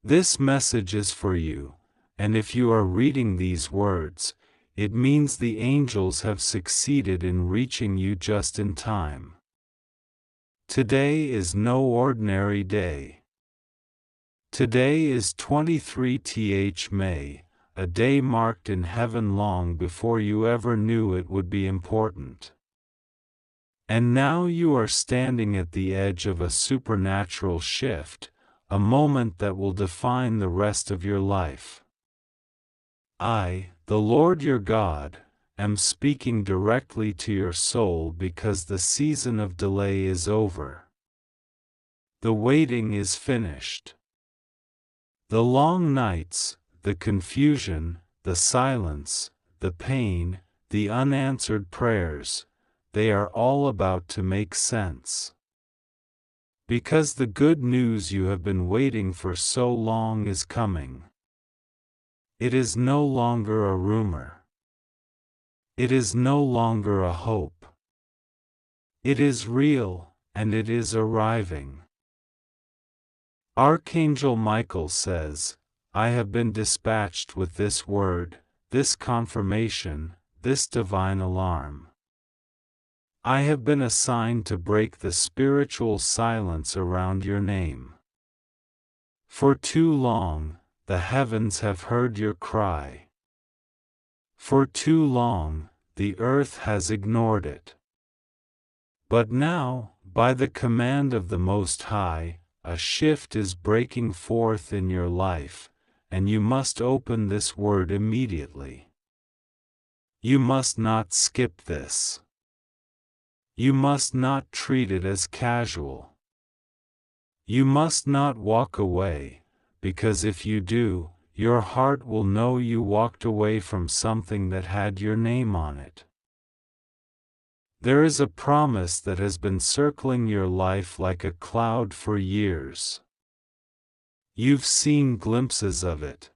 This message is for you, and if you are reading these words, it means the angels have succeeded in reaching you just in time. Today is no ordinary day. Today is 23th May, a day marked in heaven long before you ever knew it would be important. And now you are standing at the edge of a supernatural shift, a moment that will define the rest of your life. I, the Lord your God, am speaking directly to your soul because the season of delay is over. The waiting is finished. The long nights, the confusion, the silence, the pain, the unanswered prayers, they are all about to make sense. Because the good news you have been waiting for so long is coming. It is no longer a rumor. It is no longer a hope. It is real, and it is arriving. Archangel Michael says, I have been dispatched with this word, this confirmation, this divine alarm. I have been assigned to break the spiritual silence around your name. For too long, the heavens have heard your cry. For too long, the earth has ignored it. But now, by the command of the Most High, a shift is breaking forth in your life, and you must open this word immediately. You must not skip this. You must not treat it as casual. You must not walk away, because if you do, your heart will know you walked away from something that had your name on it. There is a promise that has been circling your life like a cloud for years. You've seen glimpses of it.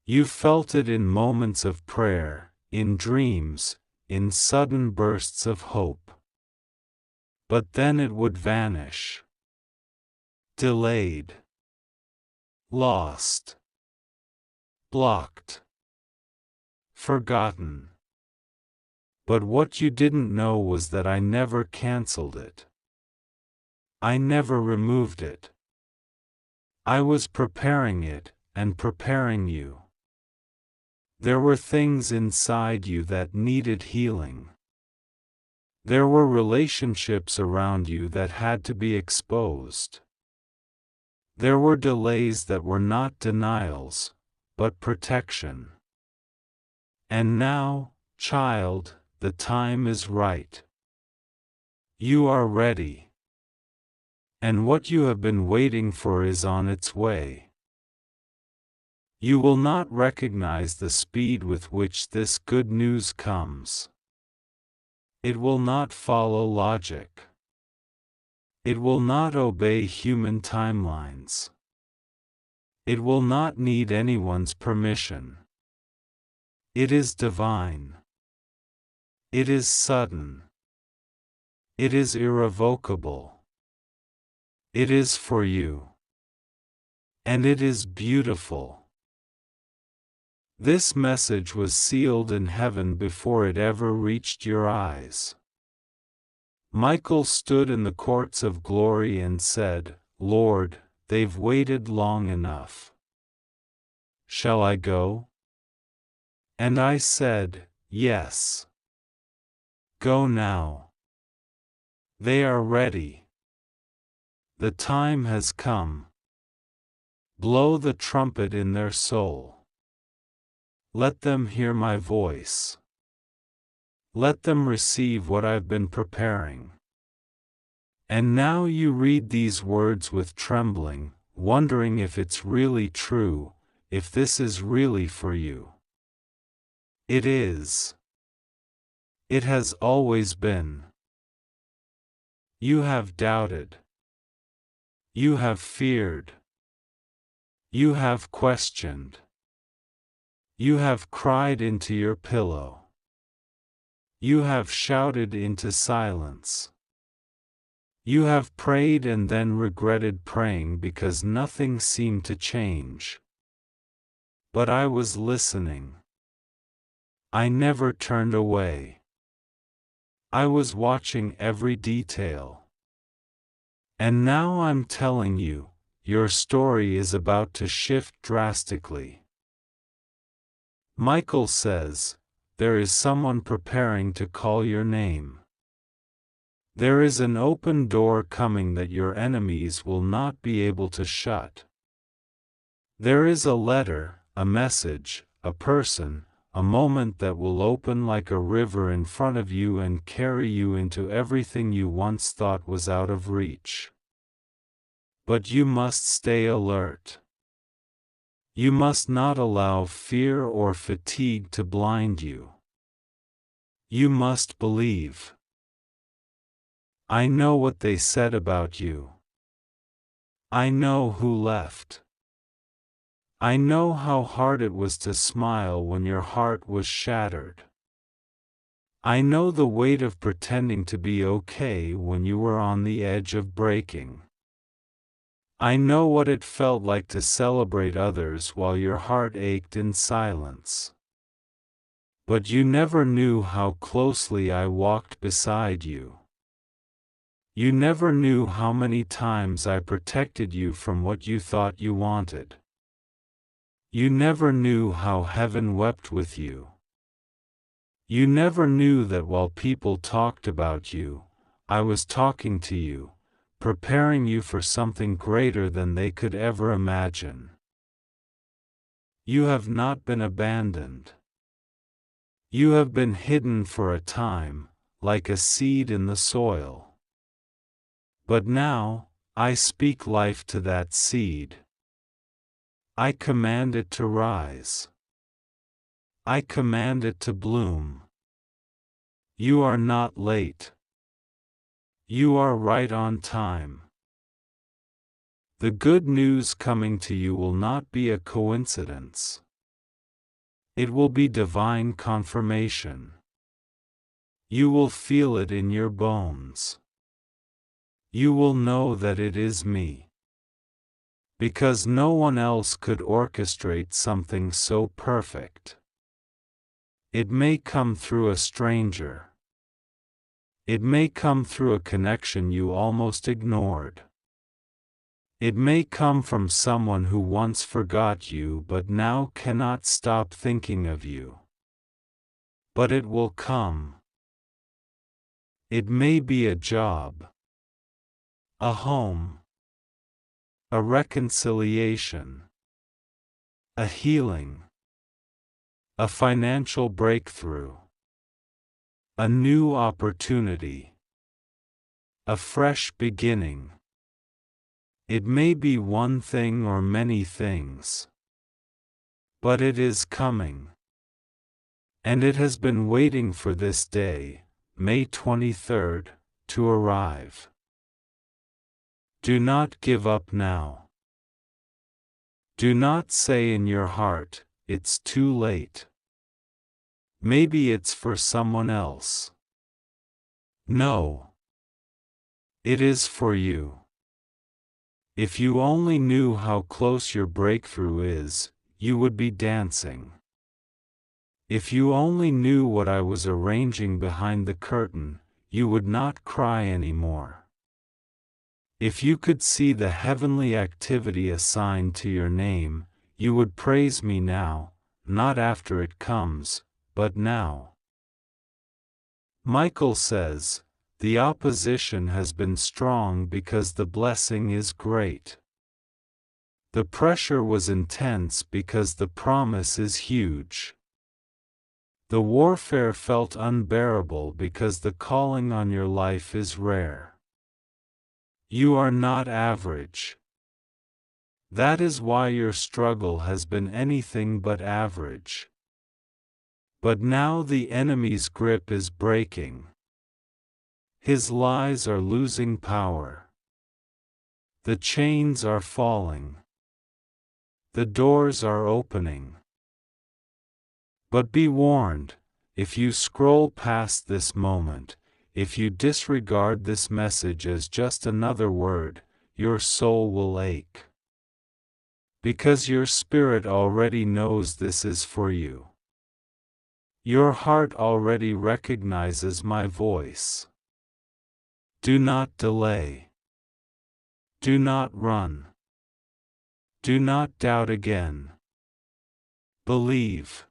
You've felt it in moments of prayer, in dreams, in sudden bursts of hope. But then it would vanish. Delayed. Lost. Blocked. Forgotten. But what you didn't know was that I never canceled it. I never removed it. I was preparing it, and preparing you. There were things inside you that needed healing. There were relationships around you that had to be exposed. There were delays that were not denials, but protection. And now, child, the time is right. You are ready. And what you have been waiting for is on its way. You will not recognize the speed with which this good news comes. It will not follow logic. It will not obey human timelines. It will not need anyone's permission. It is divine. It is sudden. It is irrevocable. It is for you. And it is beautiful. This message was sealed in heaven before it ever reached your eyes. Michael stood in the courts of glory and said, Lord, they've waited long enough. Shall I go? And I said, Yes. Go now. They are ready. The time has come. Blow the trumpet in their soul. Let them hear my voice. Let them receive what I've been preparing. And now you read these words with trembling, wondering if it's really true, if this is really for you. It is. It has always been. You have doubted. You have feared. You have questioned. You have cried into your pillow. You have shouted into silence. You have prayed and then regretted praying because nothing seemed to change. But I was listening. I never turned away. I was watching every detail. And now I'm telling you, your story is about to shift drastically. Michael says, there is someone preparing to call your name. There is an open door coming that your enemies will not be able to shut. There is a letter, a message, a person, a moment that will open like a river in front of you and carry you into everything you once thought was out of reach. But you must stay alert. You must not allow fear or fatigue to blind you. You must believe. I know what they said about you. I know who left. I know how hard it was to smile when your heart was shattered. I know the weight of pretending to be okay when you were on the edge of breaking. I know what it felt like to celebrate others while your heart ached in silence. But you never knew how closely I walked beside you. You never knew how many times I protected you from what you thought you wanted. You never knew how heaven wept with you. You never knew that while people talked about you, I was talking to you, preparing you for something greater than they could ever imagine. You have not been abandoned. You have been hidden for a time, like a seed in the soil. But now, I speak life to that seed. I command it to rise. I command it to bloom. You are not late. You are right on time. The good news coming to you will not be a coincidence. It will be divine confirmation. You will feel it in your bones. You will know that it is me. Because no one else could orchestrate something so perfect. It may come through a stranger. It may come through a connection you almost ignored. It may come from someone who once forgot you but now cannot stop thinking of you. But it will come. It may be a job, a home, a reconciliation, a healing, a financial breakthrough, a new opportunity, a fresh beginning. It may be one thing or many things. But it is coming. And it has been waiting for this day, May 23rd, to arrive. Do not give up now. Do not say in your heart, it's too late. Maybe it's for someone else. No. It is for you. If you only knew how close your breakthrough is, you would be dancing. If you only knew what I was arranging behind the curtain, you would not cry anymore. If you could see the heavenly activity assigned to your name, you would praise me now, not after it comes, but now. Michael says, the opposition has been strong because the blessing is great. The pressure was intense because the promise is huge. The warfare felt unbearable because the calling on your life is rare. You are not average. That is why your struggle has been anything but average. But now the enemy's grip is breaking. His lies are losing power. The chains are falling. The doors are opening. But be warned, if you scroll past this moment, if you disregard this message as just another word, your soul will ache. Because your spirit already knows this is for you. Your heart already recognizes my voice. Do not delay. Do not run. Do not doubt again. Believe.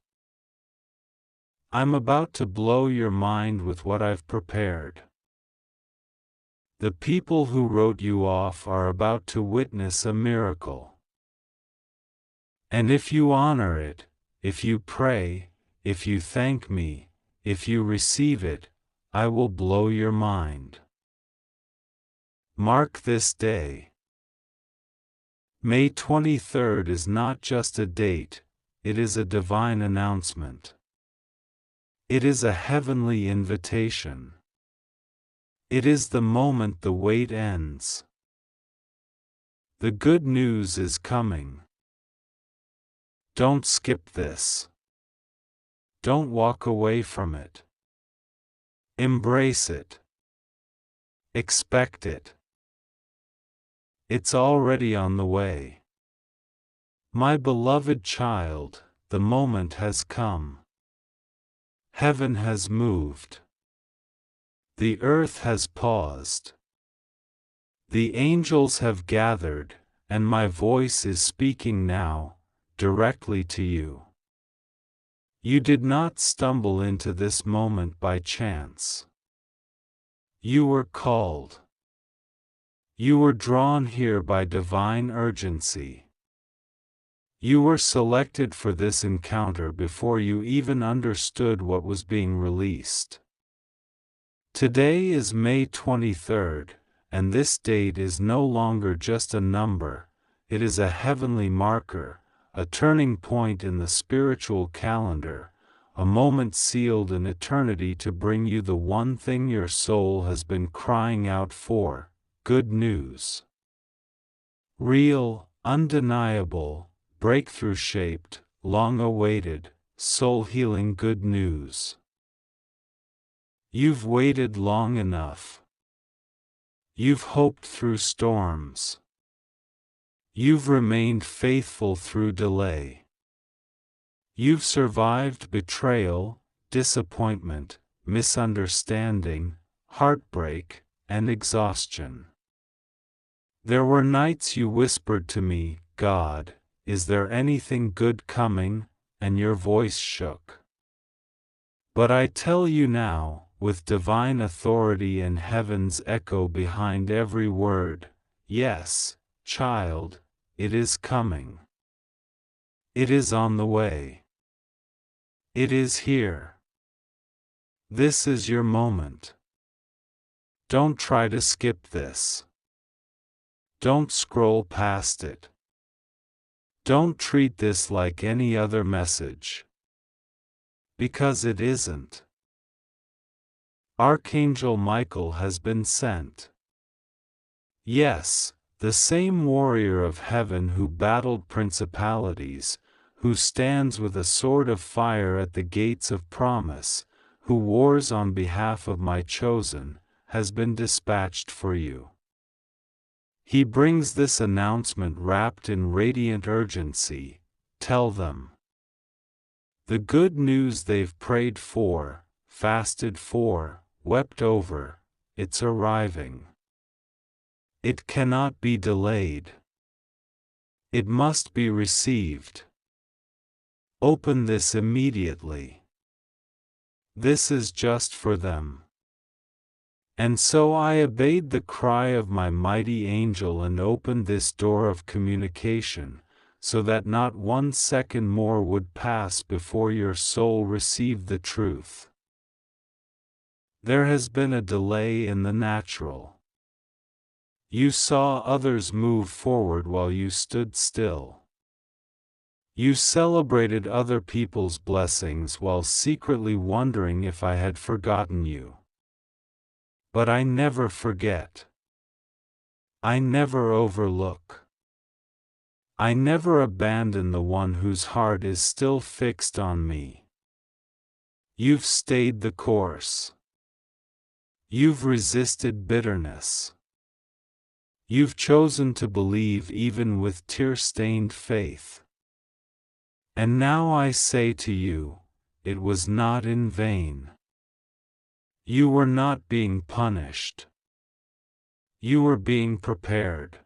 I'm about to blow your mind with what I've prepared. The people who wrote you off are about to witness a miracle. And if you honor it, if you pray, if you thank me, if you receive it, I will blow your mind. Mark this day. May 23rd is not just a date, it is a divine announcement. It is a heavenly invitation. It is the moment the wait ends. The good news is coming. Don't skip this. Don't walk away from it. Embrace it. Expect it. It's already on the way. My beloved child, the moment has come. Heaven has moved. The earth has paused. The angels have gathered, and my voice is speaking now, directly to you. You did not stumble into this moment by chance. You were called. You were drawn here by divine urgency. You were selected for this encounter before you even understood what was being released. Today is May 23rd, and this date is no longer just a number, it is a heavenly marker, a turning point in the spiritual calendar, a moment sealed in eternity to bring you the one thing your soul has been crying out for: good news. Real, undeniable, breakthrough-shaped, long-awaited, soul-healing good news. You've waited long enough. You've hoped through storms. You've remained faithful through delay. You've survived betrayal, disappointment, misunderstanding, heartbreak, and exhaustion. There were nights you whispered to me, God, is there anything good coming? And your voice shook. But I tell you now, with divine authority and heaven's echo behind every word, yes, child, it is coming. It is on the way. It is here. This is your moment. Don't try to skip this. Don't scroll past it. Don't treat this like any other message. Because it isn't. Archangel Michael has been sent. Yes, the same warrior of heaven who battled principalities, who stands with a sword of fire at the gates of promise, who wars on behalf of my chosen, has been dispatched for you. He brings this announcement wrapped in radiant urgency. Tell them. The good news they've prayed for, fasted for, wept over, it's arriving. It cannot be delayed. It must be received. Open this immediately. This is just for them. And so I obeyed the cry of my mighty angel and opened this door of communication, so that not 1 second more would pass before your soul received the truth. There has been a delay in the natural. You saw others move forward while you stood still. You celebrated other people's blessings while secretly wondering if I had forgotten you. But I never forget. I never overlook. I never abandon the one whose heart is still fixed on me. You've stayed the course. You've resisted bitterness. You've chosen to believe even with tear-stained faith. And now I say to you, it was not in vain. You were not being punished. You were being prepared.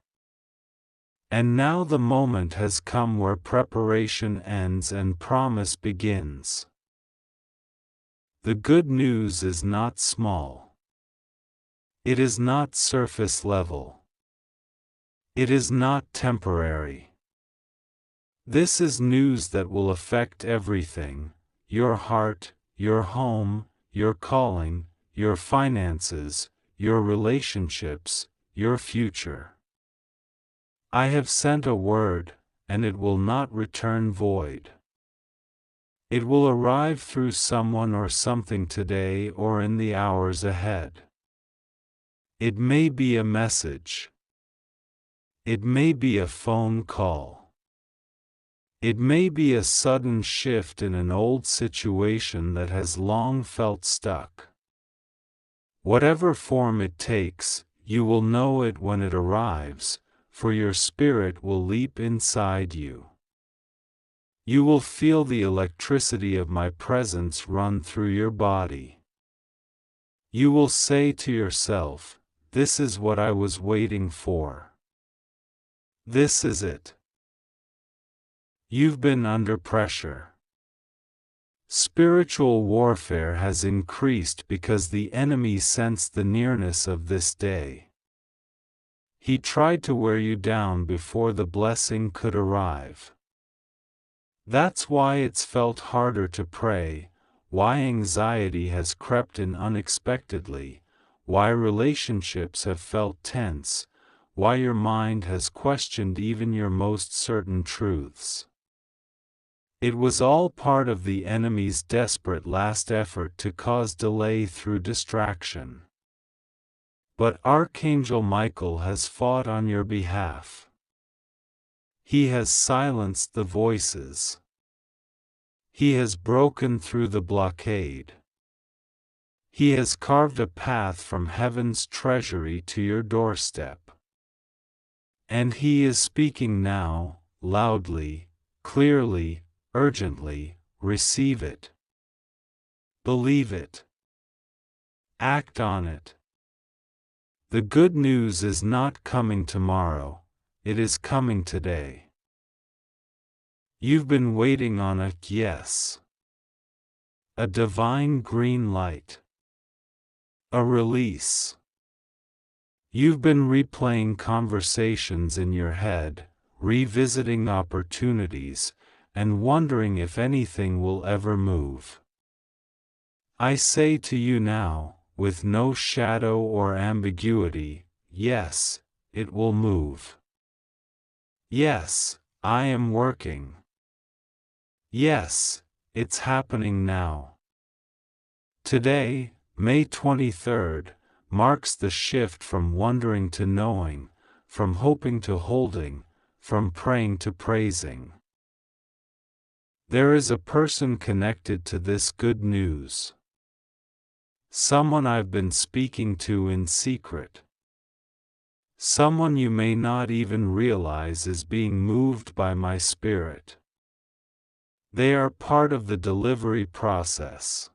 And now the moment has come where preparation ends and promise begins. The good news is not small. It is not surface level. It is not temporary. This is news that will affect everything: your heart, your home, your calling, your finances, your relationships, your future. I have sent a word, and it will not return void. It will arrive through someone or something today or in the hours ahead. It may be a message. It may be a phone call. It may be a sudden shift in an old situation that has long felt stuck. Whatever form it takes, you will know it when it arrives, for your spirit will leap inside you. You will feel the electricity of my presence run through your body. You will say to yourself, "This is what I was waiting for. This is it." You've been under pressure. Spiritual warfare has increased because the enemy sensed the nearness of this day. He tried to wear you down before the blessing could arrive. That's why it's felt harder to pray, why anxiety has crept in unexpectedly, why relationships have felt tense, why your mind has questioned even your most certain truths. It was all part of the enemy's desperate last effort to cause delay through distraction. But Archangel Michael has fought on your behalf. He has silenced the voices. He has broken through the blockade. He has carved a path from heaven's treasury to your doorstep. And he is speaking now, loudly, clearly, urgently. Receive it. Believe it. Act on it. The good news is not coming tomorrow, it is coming today. You've been waiting on a yes. A divine green light. A release. You've been replaying conversations in your head, revisiting opportunities, and wondering if anything will ever move. I say to you now, with no shadow or ambiguity, yes, it will move. Yes, I am working. Yes, it's happening now. Today, May 23rd, marks the shift from wondering to knowing, from hoping to holding, from praying to praising. There is a person connected to this good news. Someone I've been speaking to in secret. Someone you may not even realize is being moved by my spirit. They are part of the delivery process.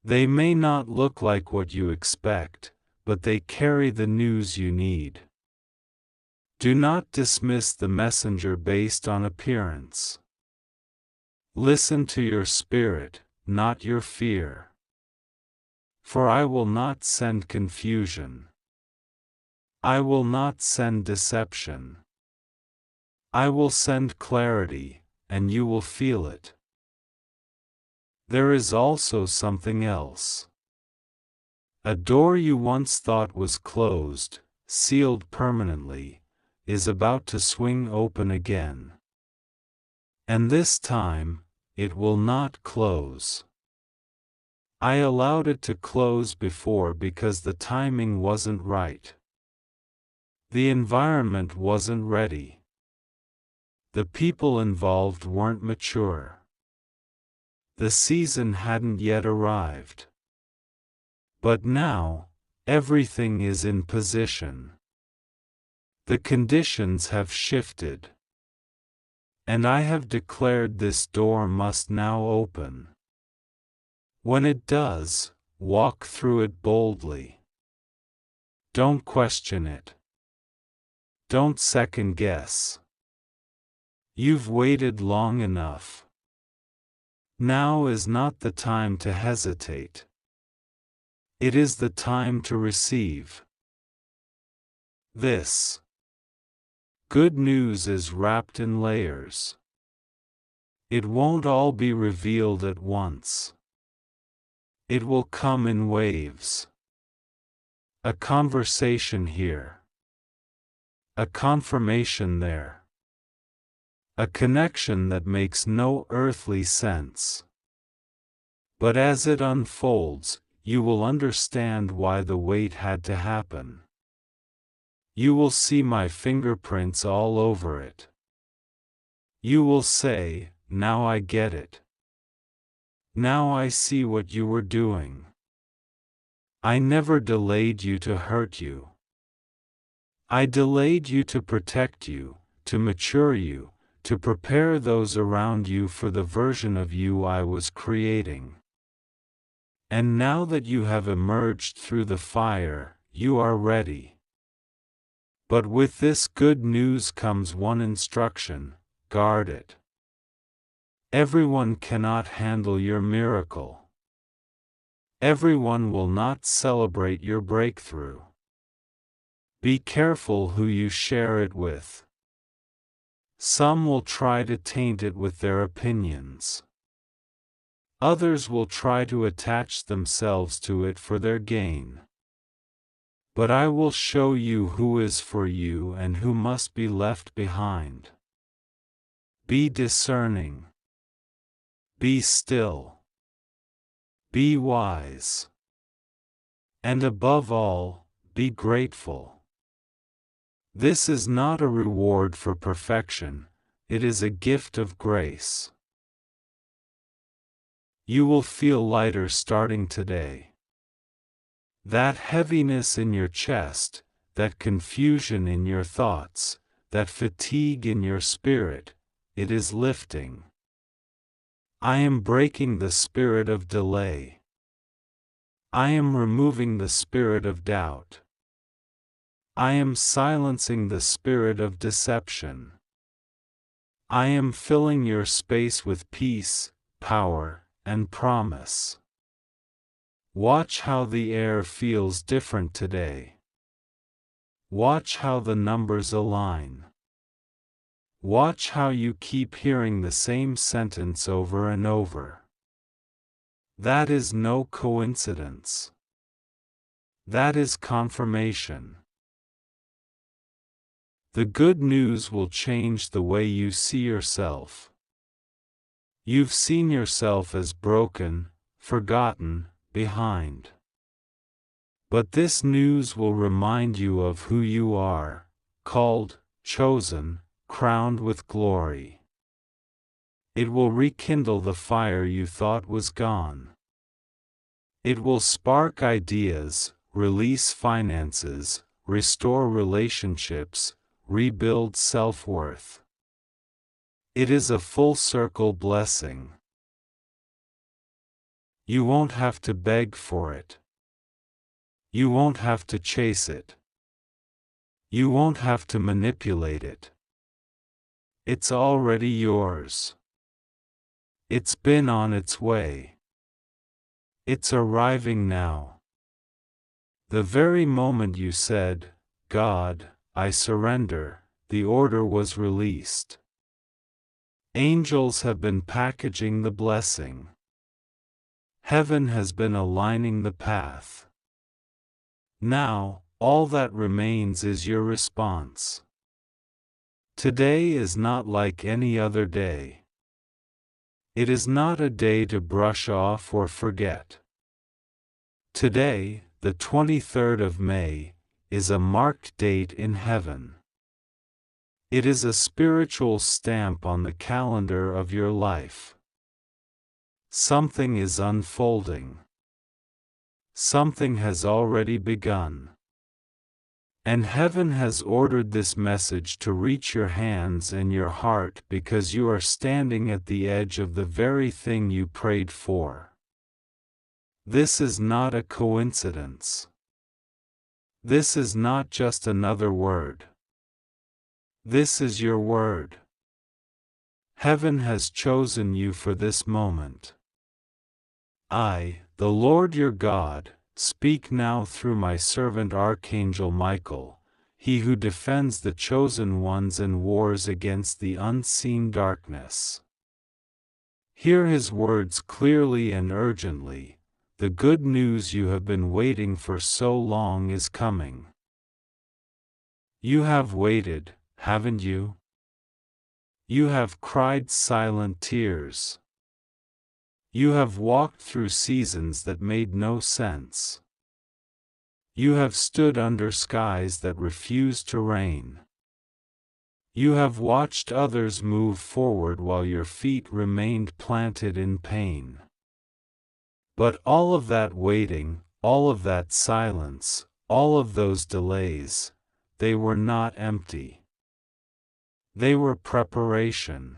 They may not look like what you expect, but they carry the news you need. Do not dismiss the messenger based on appearance. Listen to your spirit, not your fear. For I will not send confusion. I will not send deception. I will send clarity, and you will feel it. There is also something else. A door you once thought was closed, sealed permanently, is about to swing open again. And this time, it will not close. I allowed it to close before because the timing wasn't right. The environment wasn't ready. The people involved weren't mature. The season hadn't yet arrived. But now, everything is in position. The conditions have shifted. And I have declared this door must now open. When it does, walk through it boldly. Don't question it. Don't second guess. You've waited long enough. Now is not the time to hesitate. It is the time to receive. This good news is wrapped in layers. It won't all be revealed at once. It will come in waves. A conversation here. A confirmation there. A connection that makes no earthly sense. But as it unfolds, you will understand why the wait had to happen. You will see my fingerprints all over it. You will say, "Now I get it. Now I see what you were doing. I never delayed you to hurt you. I delayed you to protect you, to mature you, to prepare those around you for the version of you I was creating. And now that you have emerged through the fire, you are ready. But with this good news comes one instruction: guard it. Everyone cannot handle your miracle. Everyone will not celebrate your breakthrough. Be careful who you share it with. Some will try to taint it with their opinions. Others will try to attach themselves to it for their gain. But I will show you who is for you and who must be left behind. Be discerning. Be still. Be wise. And above all, be grateful. This is not a reward for perfection, it is a gift of grace. You will feel lighter starting today. That heaviness in your chest, that confusion in your thoughts, that fatigue in your spirit, it is lifting. I am breaking the spirit of delay. I am removing the spirit of doubt. I am silencing the spirit of deception. I am filling your space with peace, power, and promise. Watch how the air feels different today. Watch how the numbers align. Watch how you keep hearing the same sentence over and over. That is no coincidence. That is confirmation. The good news will change the way you see yourself. You've seen yourself as broken, forgotten, behind. But this news will remind you of who you are, called, chosen, crowned with glory. It will rekindle the fire you thought was gone. It will spark ideas, release finances, restore relationships, rebuild self-worth. It is a full-circle blessing. You won't have to beg for it. You won't have to chase it. You won't have to manipulate it. It's already yours. It's been on its way. It's arriving now. The very moment you said, "God, I surrender," the order was released. Angels have been packaging the blessing. Heaven has been aligning the path. Now, all that remains is your response. Today is not like any other day. It is not a day to brush off or forget. Today, the 23rd of May, is a marked date in heaven. It is a spiritual stamp on the calendar of your life. Something is unfolding. something has already begun. And heaven has ordered this message to reach your hands and your heart because you are standing at the edge of the very thing you prayed for. This is not a coincidence. This is not just another word. This is your word. Heaven has chosen you for this moment. I, the Lord your God, speak now through my servant Archangel Michael, he who defends the chosen ones and wars against the unseen darkness. Hear his words clearly and urgently. The good news you have been waiting for so long is coming. You have waited, haven't you? You have cried silent tears. You have walked through seasons that made no sense. You have stood under skies that refused to rain. You have watched others move forward while your feet remained planted in pain. But all of that waiting, all of that silence, all of those delays, they were not empty. They were preparation.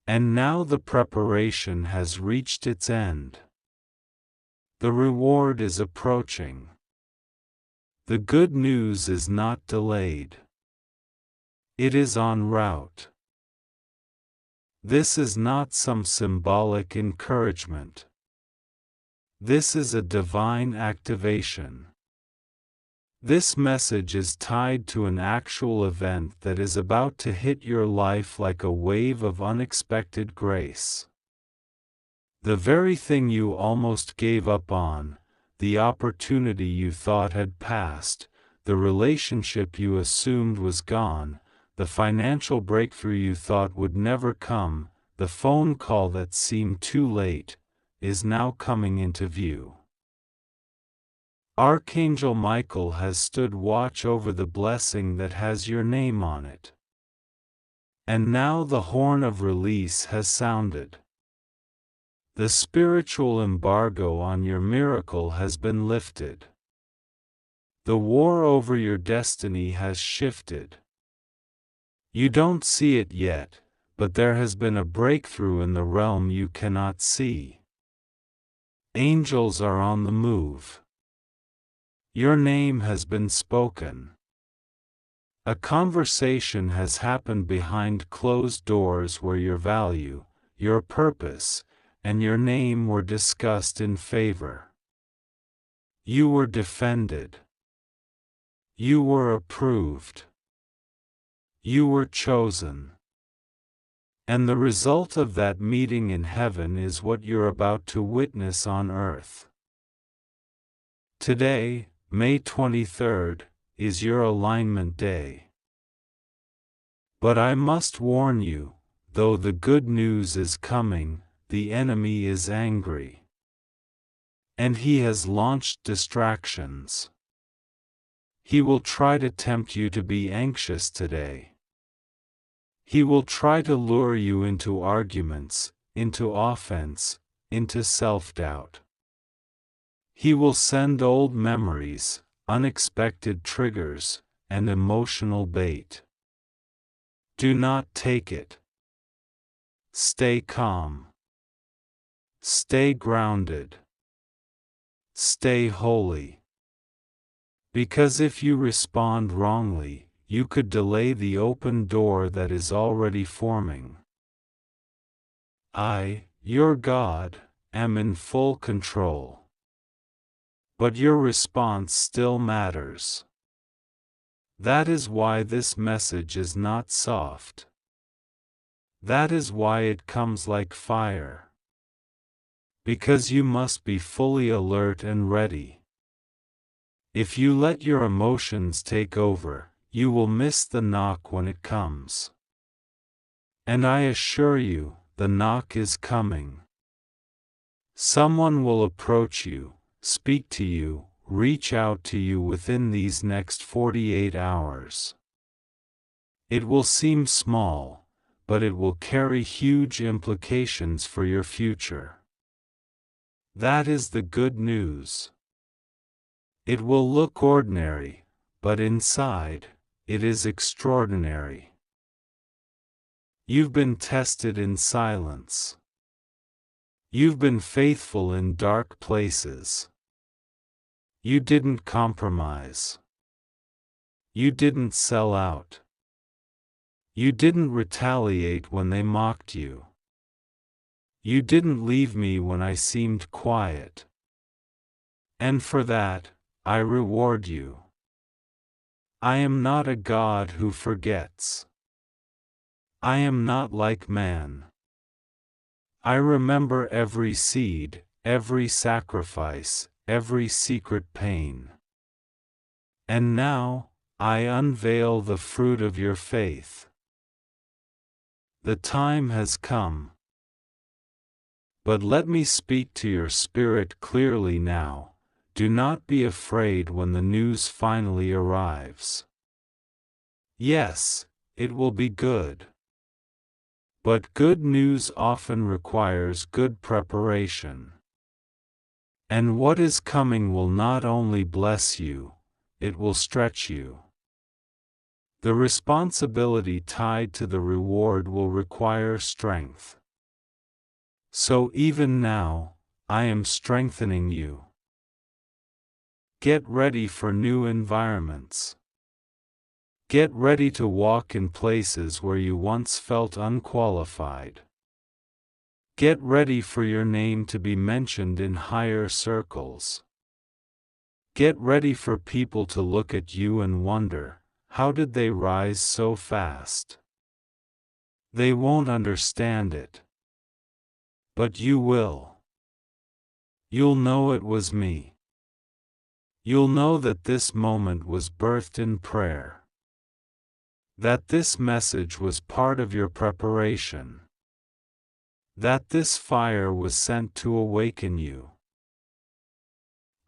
And now the preparation has reached its end. The reward is approaching. The good news is not delayed. It is en route. This is not some symbolic encouragement. This is a divine activation. This message is tied to an actual event that is about to hit your life like a wave of unexpected grace. The very thing you almost gave up on, the opportunity you thought had passed, the relationship you assumed was gone, the financial breakthrough you thought would never come, the phone call that seemed too late, is now coming into view. Archangel Michael has stood watch over the blessing that has your name on it. And now the horn of release has sounded. The spiritual embargo on your miracle has been lifted. The war over your destiny has shifted. You don't see it yet, but there has been a breakthrough in the realm you cannot see. Angels are on the move. Your name has been spoken. A conversation has happened behind closed doors where your value, your purpose, and your name were discussed in favor. You were defended. You were approved. You were chosen. And the result of that meeting in heaven is what you're about to witness on earth. Today, May 23rd, is your alignment day. But I must warn you, though the good news is coming, the enemy is angry. And he has launched distractions. He will try to tempt you to be anxious today. He will try to lure you into arguments, into offense, into self-doubt. He will send old memories, unexpected triggers, and emotional bait. Do not take it. Stay calm. Stay grounded. Stay holy. Because if you respond wrongly, you could delay the open door that is already forming. I, your God, am in full control. But your response still matters. That is why this message is not soft. That is why it comes like fire. Because you must be fully alert and ready. If you let your emotions take over, you will miss the knock when it comes. And I assure you, the knock is coming. Someone will approach you, speak to you, reach out to you within these next 48 hours. It will seem small, but it will carry huge implications for your future. That is the good news. It will look ordinary, but inside, it is extraordinary. You've been tested in silence. You've been faithful in dark places. You didn't compromise. You didn't sell out. You didn't retaliate when they mocked you. You didn't leave me when I seemed quiet. And for that, I reward you. I am not a God who forgets. I am not like man. I remember every seed, every sacrifice, every secret pain. And now, I unveil the fruit of your faith. The time has come. But let me speak to your spirit clearly now. Do not be afraid when the news finally arrives. Yes, it will be good. But good news often requires good preparation. And what is coming will not only bless you, it will stretch you. The responsibility tied to the reward will require strength. So even now, I am strengthening you. Get ready for new environments. Get ready to walk in places where you once felt unqualified. Get ready for your name to be mentioned in higher circles. Get ready for people to look at you and wonder, how did they rise so fast? They won't understand it. But you will. You'll know it was me. You'll know that this moment was birthed in prayer. That this message was part of your preparation. That this fire was sent to awaken you.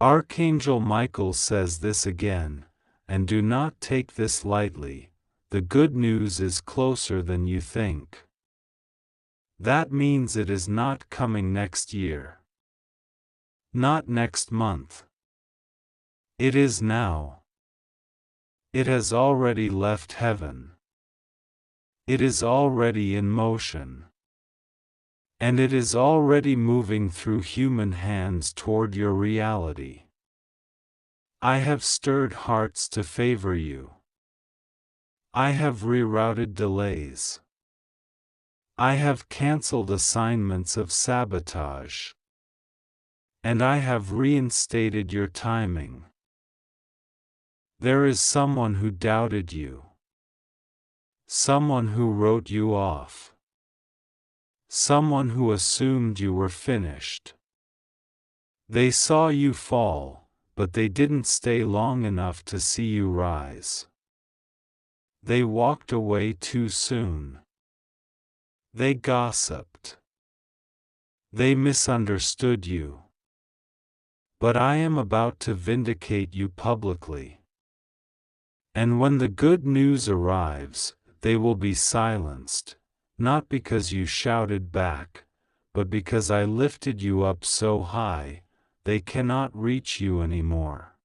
Archangel Michael says this again, and do not take this lightly, the good news is closer than you think. That means it is not coming next year. Not next month. It is now. It has already left heaven. It is already in motion. And it is already moving through human hands toward your reality. I have stirred hearts to favor you. I have rerouted delays. I have canceled assignments of sabotage. And I have reinstated your timing. There is someone who doubted you. Someone who wrote you off. Someone who assumed you were finished. They saw you fall, but they didn't stay long enough to see you rise. They walked away too soon. They gossiped. They misunderstood you. But I am about to vindicate you publicly. And when the good news arrives, they will be silenced, not because you shouted back, but because I lifted you up so high, they cannot reach you anymore.